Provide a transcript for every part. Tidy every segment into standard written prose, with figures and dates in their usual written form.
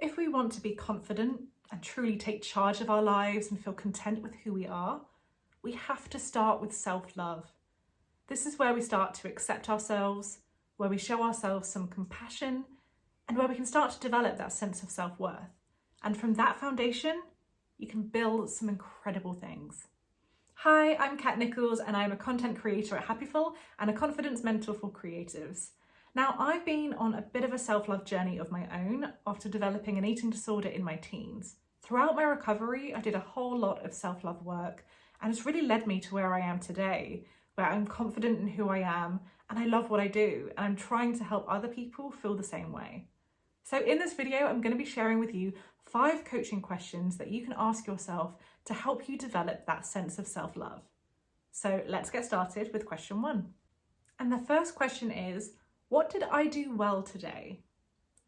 If we want to be confident and truly take charge of our lives and feel content with who we are, we have to start with self-love. This is where we start to accept ourselves, where we show ourselves some compassion, and where we can start to develop that sense of self-worth. And from that foundation, you can build some incredible things. Hi, I'm Kat Nicholls and I'm a content creator at Happyful and a confidence mentor for creatives. Now, I've been on a bit of a self-love journey of my own after developing an eating disorder in my teens. Throughout my recovery, I did a whole lot of self-love work, and it's really led me to where I am today, where I'm confident in who I am and I love what I do, and I'm trying to help other people feel the same way. So in this video, I'm going to be sharing with you 5 coaching questions that you can ask yourself to help you develop that sense of self-love. So let's get started with question 1. And the first question is, what did I do well today?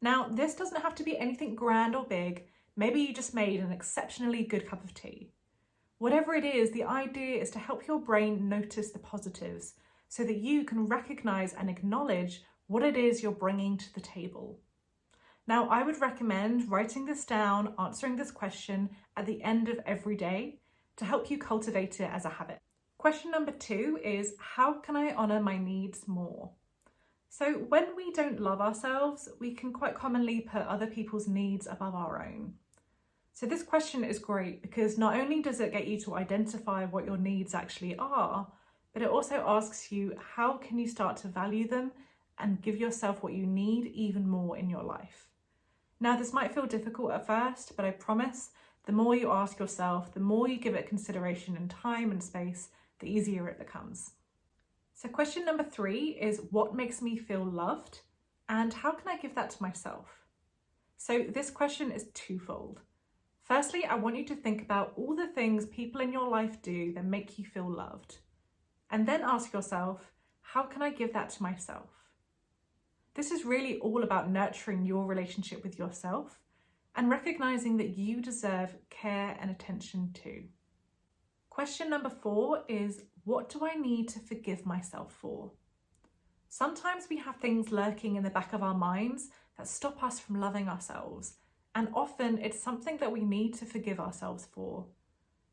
Now, this doesn't have to be anything grand or big. Maybe you just made an exceptionally good cup of tea. Whatever it is, the idea is to help your brain notice the positives so that you can recognize and acknowledge what it is you're bringing to the table. Now, I would recommend writing this down, answering this question at the end of every day to help you cultivate it as a habit. Question number 2 is, how can I honor my needs more? So when we don't love ourselves, we can quite commonly put other people's needs above our own. So this question is great because not only does it get you to identify what your needs actually are, but it also asks you, how can you start to value them and give yourself what you need even more in your life? Now, this might feel difficult at first, but I promise the more you ask yourself, the more you give it consideration and time and space, the easier it becomes. So question number 3 is, what makes me feel loved and how can I give that to myself? So this question is twofold. Firstly, I want you to think about all the things people in your life do that make you feel loved. And then ask yourself, how can I give that to myself? This is really all about nurturing your relationship with yourself and recognizing that you deserve care and attention too. Question number 4 is, what do I need to forgive myself for? Sometimes we have things lurking in the back of our minds that stop us from loving ourselves, and often it's something that we need to forgive ourselves for.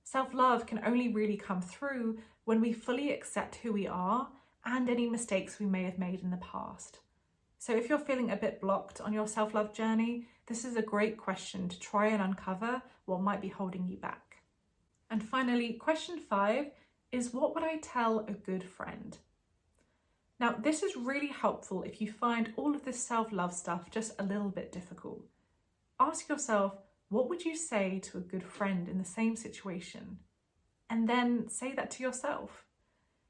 Self-love can only really come through when we fully accept who we are and any mistakes we may have made in the past. So if you're feeling a bit blocked on your self-love journey, this is a great question to try and uncover what might be holding you back. And finally, question 5 is, what would I tell a good friend? Now, this is really helpful if you find all of this self-love stuff just a little bit difficult. Ask yourself, what would you say to a good friend in the same situation? And then say that to yourself.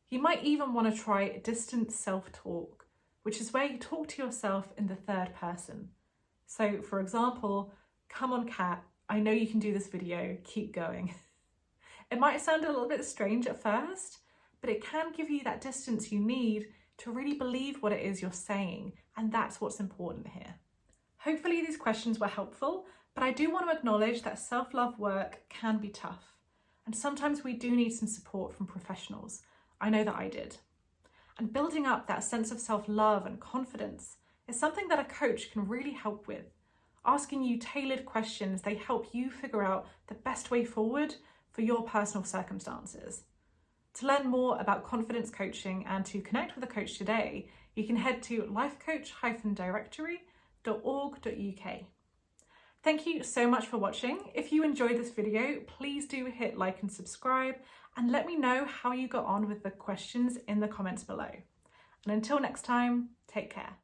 You might even want to try distant self-talk, which is where you talk to yourself in the third person. So for example, come on Kat, I know you can do this video, keep going. It might sound a little bit strange at first, but it can give you that distance you need to really believe what it is you're saying, and that's what's important here. Hopefully these questions were helpful, but I do want to acknowledge that self-love work can be tough, and sometimes we do need some support from professionals. I know that I did. And building up that sense of self-love and confidence is something that a coach can really help with. Asking you tailored questions, they help you figure out the best way forward for your personal circumstances. To learn more about confidence coaching and to connect with a coach today, you can head to lifecoach-directory.org.uk. Thank you so much for watching. If you enjoyed this video, please do hit like and subscribe, and let me know how you got on with the questions in the comments below. And until next time, take care.